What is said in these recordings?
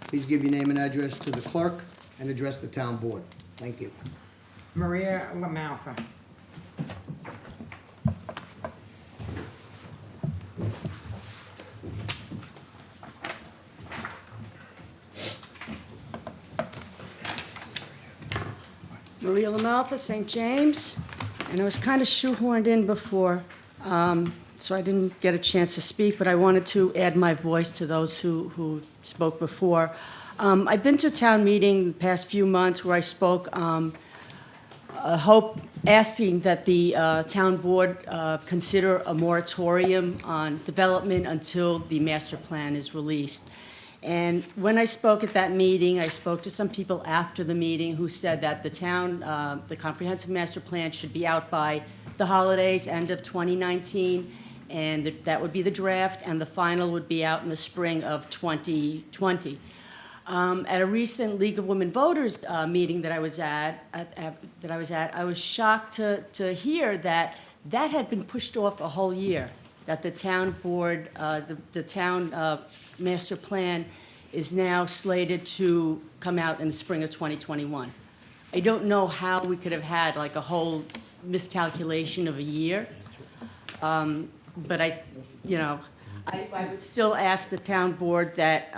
Please give your name and address to the clerk and address the town board. Thank you. Maria Lamalfa. Maria Lamalfa, St. James, and I was kind of shoehorned in before, so I didn't get a chance to speak, but I wanted to add my voice to those who spoke before. I've been to a town meeting the past few months where I spoke, asking that the town board consider a moratorium on development until the master plan is released. And when I spoke at that meeting, I spoke to some people after the meeting who said that the town, the comprehensive master plan should be out by the holidays, end of 2019, and that would be the draft, and the final would be out in the spring of 2020. At a recent League of Women Voters meeting that I was at, I was shocked to hear that that had been pushed off a whole year, that the town board, the town master plan is now slated to come out in the spring of 2021. I don't know how we could have had like a whole miscalculation of a year, but I would still ask the town board that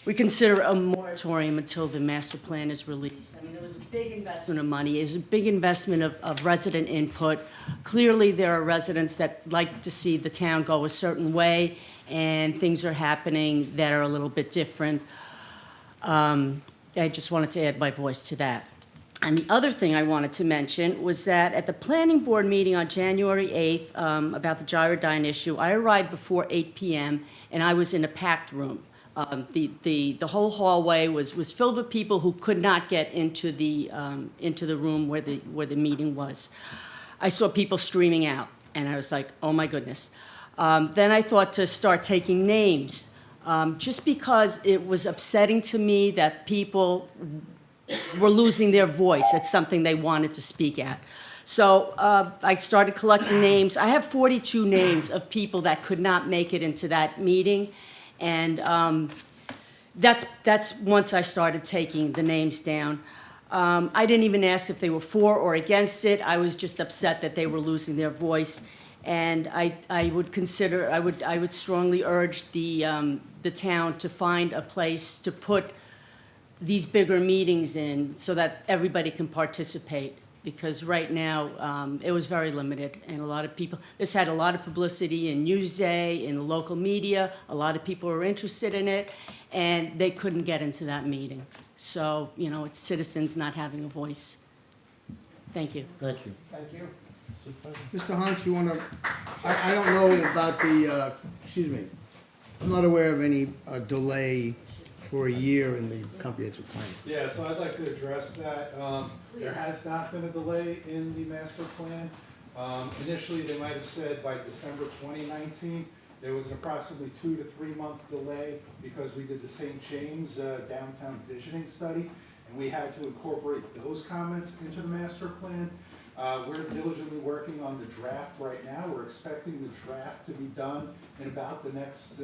we consider a moratorium until the master plan is released. I mean, there was a big investment of money. It was a big investment of resident input. Clearly, there are residents that like to see the town go a certain way, and things are happening that are a little bit different. I just wanted to add my voice to that. And the other thing I wanted to mention was that at the planning board meeting on January 8th about the Gyrodyne issue, I arrived before 8 p.m. and I was in a packed room. The whole hallway was filled with people who could not get into the room where the meeting was. I saw people streaming out, and I was like, oh my goodness. Then I thought to start taking names, just because it was upsetting to me that people were losing their voice at something they wanted to speak at. So I started collecting names. I have 42 names of people that could not make it into that meeting. And that's once I started taking the names down. I didn't even ask if they were for or against it. I was just upset that they were losing their voice. And I would strongly urge the town to find a place to put these bigger meetings in so that everybody can participate. Because right now, it was very limited, and a lot of people, this had a lot of publicity in Newsday, in the local media, a lot of people were interested in it, and they couldn't get into that meeting. So, it's citizens not having a voice. Thank you. Thank you. Thank you. Mr. Hunt, you want to, I don't know about the, excuse me, I'm not aware of any delay for a year in the comprehensive plan. Yeah, so I'd like to address that. There has not been a delay in the master plan. Initially, they might have said by December 2019. There was an approximately 2 to 3 month delay because we did the St. James downtown visioning study, and we had to incorporate those comments into the master plan. We're diligently working on the draft right now. We're expecting the draft to be done in about the next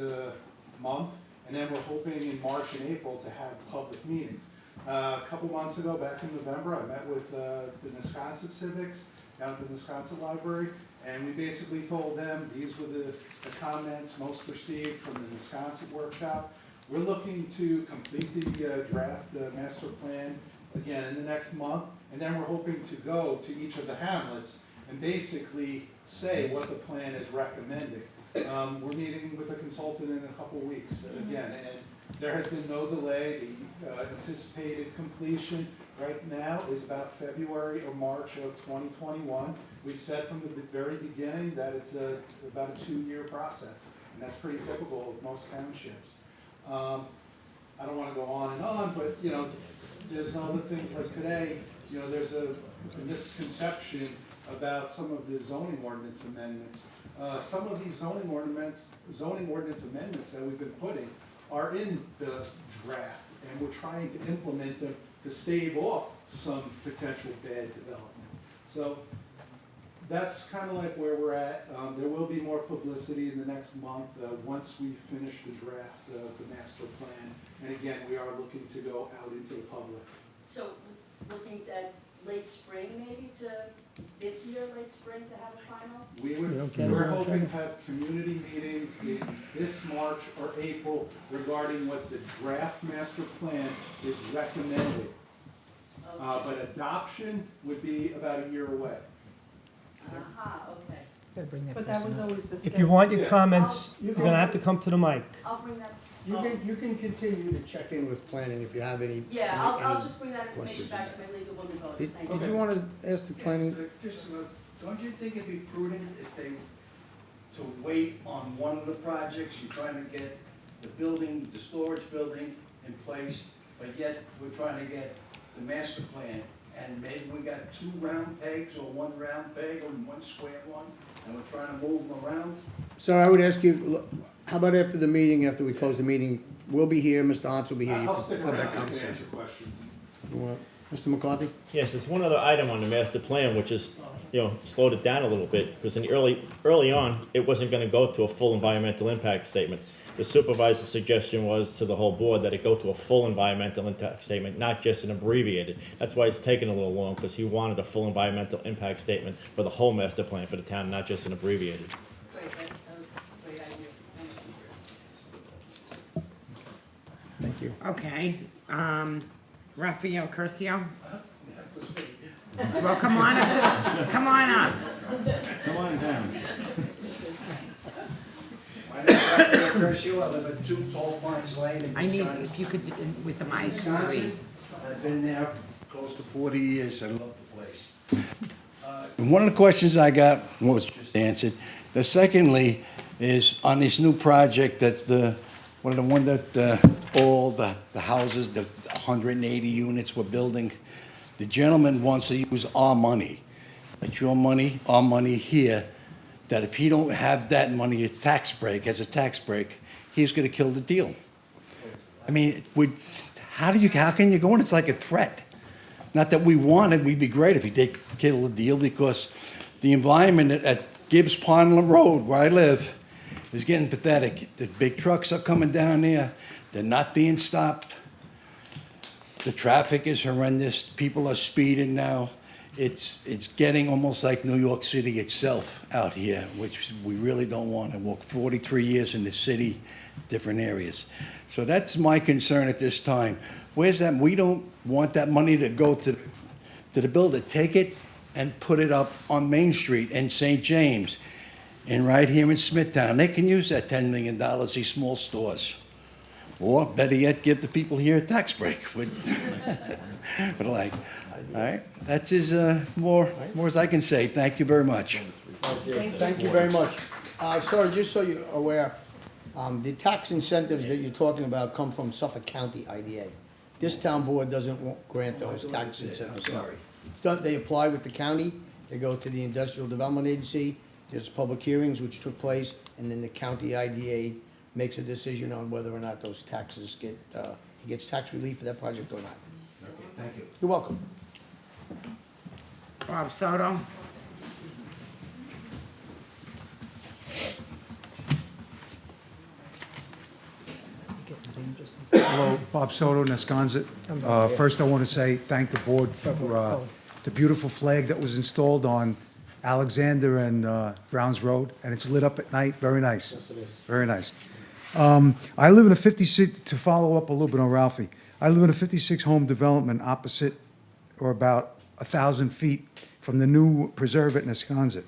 month. And then we're hoping in March and April to have public meetings. A couple months ago, back in November, I met with the Wisconsin Civics down at the Wisconsin Library, and we basically told them these were the comments most received from the Wisconsin workshop. We're looking to complete the draft master plan again in the next month, and then we're hoping to go to each of the hamlets and basically say what the plan is recommending. We're meeting with a consultant in a couple weeks again, and there has been no delay. The anticipated completion right now is about February or March of 2021. We've said from the very beginning that it's about a 2-year process, and that's pretty typical of most townships. I don't want to go on, but there's other things like today. There's a misconception about some of the zoning ordinance amendments. Some of these zoning ordinance amendments that we've been putting are in the draft, and we're trying to implement them to stave off some potential bad development. So That's kind of like where we're at. There will be more publicity in the next month, once we finish the draft of the master plan. And again, we are looking to go out into the public. So looking at late spring maybe to, this year, late spring to have a final? We're hoping to have community meetings in this March or April regarding what the draft master plan is recommending. But adoption would be about a year away. Aha, okay. But that was always the If you want your Yeah. comments, you're gonna have to come to the mic. I'll bring that, You can continue to check in with planning if you have any. yeah, I'll just bring that questions. information back to my legal women voters, Did thank you. did you want to ask the planning? Don't you think it'd be prudent if they, to wait on one of the projects, you're trying to get the building, the storage building in place, but yet we're trying to get the master plan, and maybe we got two round pegs, or one round peg, or one square one, and we're trying to move them around? So I would ask you, look, how about after the meeting, after we close the meeting, we'll be here, Mr. Hans will be here. You I'll can stick have around that and conversation. answer questions. You want- Mr. McCarthy? Yes, there's one other item on the master plan, which is, slowed it down a little bit, because early on, it wasn't gonna go to a full environmental impact statement. The supervisor's suggestion was to the whole board that it go to a full environmental impact statement, not just an abbreviated. That's why it's taken a little long, because he wanted a full environmental impact statement for the whole master plan for the town, not just an abbreviated. Great, that was a great idea, thank you. Thank you. Okay, Raphael Curcio. Well, come on up, come on up. Come on down. My name is Raphael Curcio. I live at 2 Tall Pines Lane in I need, Wisconsin. if you could, with the mic, Wisconsin. please. I've been there for close to 40 years. I love the place. And one of the questions I got was just answered. The secondly is on this new project that one that all the houses, the 180 units we're building, the gentleman wants to use our money. Like your money, our money here, that if he don't have that money as a tax break, he's gonna kill the deal. I mean, how can you go in? It's like a threat. Not that we want it, we'd be great if he did kill the deal, because the environment at Gibbs Pond Road, where I live, is getting pathetic. The big trucks are coming down there, they're not being stopped. The traffic is horrendous, people are speeding now. It's getting almost like New York City itself out here, which we really don't want. I worked 43 years in the city, different areas. So that's my concern at this time. Where's that? We don't want that money to go to the builder. Take it and put it up on Main Street in St. James and right here in Smithtown. They can use that $10 million, these small stores. Or better yet, give the people here a tax break. But like, all right, that's as more as I can say. Thank you very much. Thank you very much. Sir, just so you're aware, the tax incentives that you're talking about come from Suffolk County IDA. This town board doesn't grant those tax incentives. They apply with the county, they go to the Industrial Development Agency, there's public hearings which took place, and then the county IDA makes a decision on whether or not those taxes he gets tax relief for that project or not. Okay, thank you. You're welcome. Bob Soto. Hello, Bob Soto, Nesconset. First, I want to say thank the board for the beautiful flag that was installed on Alexander and Browns Road, and it's lit up at night. Very nice. Yes, it is. Very nice. I live in a 56, to follow up a little bit on Ralphie, I live in a 56-home development opposite, or about 1,000 feet from the new preserve at Nesconset.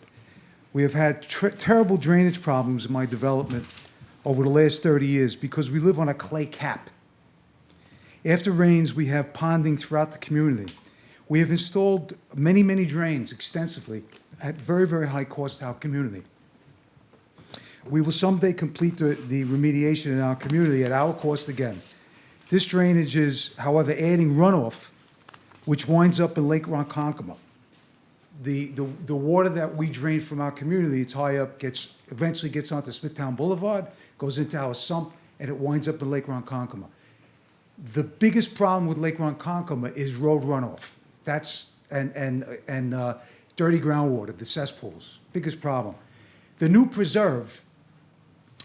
We have had terrible drainage problems in my development over the last 30 years because we live on a clay cap. After rains, we have ponding throughout the community. We have installed many, many drains extensively at very, very high cost to our community. We will someday complete the remediation in our community at our cost again. This drainage is, however, adding runoff, which winds up in Lake Ronkonkoma. The water that we drain from our community, it's high up, eventually gets onto Smithtown Boulevard, goes into our sump, and it winds up in Lake Ronkonkoma. The biggest problem with Lake Ronkonkoma is road runoff. dirty groundwater, the cesspools, biggest problem. The new preserve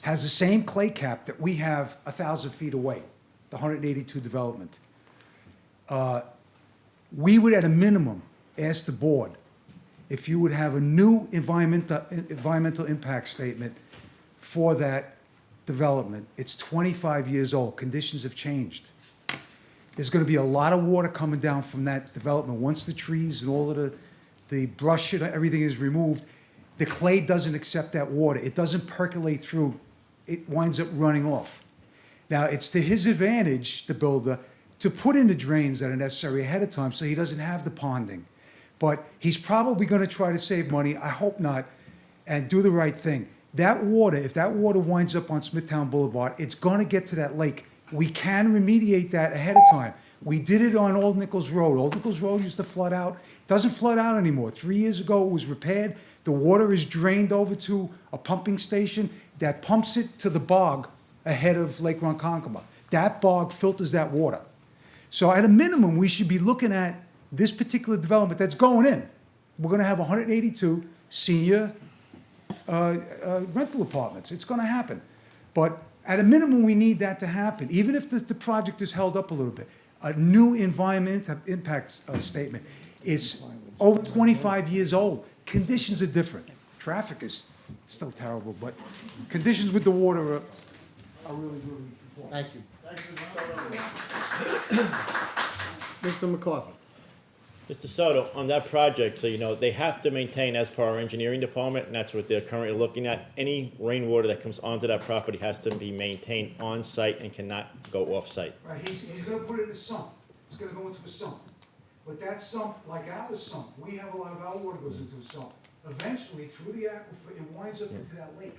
has the same clay cap that we have 1,000 feet away, the 182 development. We would, at a minimum, ask the board if you would have a new environmental impact statement for that development. It's 25 years old. Conditions have changed. There's gonna be a lot of water coming down from that development. Once the trees and all of the brush and everything is removed, the clay doesn't accept that water. It doesn't percolate through. It winds up running off. Now, it's to his advantage, the builder, to put in the drains that are necessary ahead of time so he doesn't have the ponding. But he's probably gonna try to save money, I hope not, and do the right thing. That water, if that water winds up on Smithtown Boulevard, it's gonna get to that lake. We can remediate that ahead of time. We did it on Old Nichols Road. Old Nichols Road used to flood out. It doesn't flood out anymore. 3 years ago, it was repaired. The water is drained over to a pumping station that pumps it to the bog ahead of Lake Ronkonkoma. That bog filters that water. So at a minimum, we should be looking at this particular development that's going in. We're gonna have 182 senior rental apartments. It's gonna happen. But at a minimum, we need that to happen, even if the project is held up a little bit. A new environmental impact statement. It's over 25 years old. Conditions are different. Traffic is still terrible, but conditions with the water are really, really important. Thank you. Mr. McCarthy. Mr. Soto, on that project, so you know, they have to maintain, as per our engineering department, and that's what they're currently looking at, any rainwater that comes onto that property has to be maintained on-site and cannot go off-site. Right, he's gonna put it in a sump. It's gonna go into a sump. But that sump, like our sump, we have a lot of our water goes into a sump. Eventually, through the aquifer, it winds up into that lake.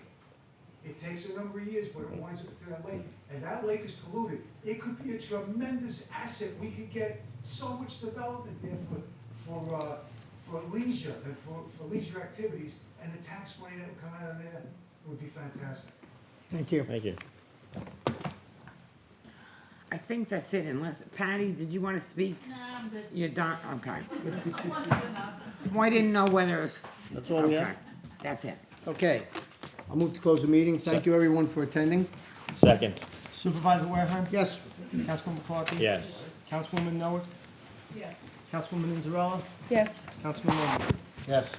It takes a number of years, but it winds up into that lake. And that lake is polluted. It could be a tremendous asset. We could get so much development there for leisure and for leisure activities. And the tax money that would come out of there would be fantastic. Thank you. Thank you. I think that's it, unless, Patty, did you want to speak? No, I'm good. You're done, okay. I wanted to know. Well, I didn't know whether, That's all we okay, have? that's it. Okay. I'll move to close the meeting. Thank you, everyone, for attending. Second, Supervisor Wareham? Yes. Councilman McCarthy? yes. Councilwoman Noah? Yes. Councilwoman Inzarella? Yes. Councilman Long? Yes.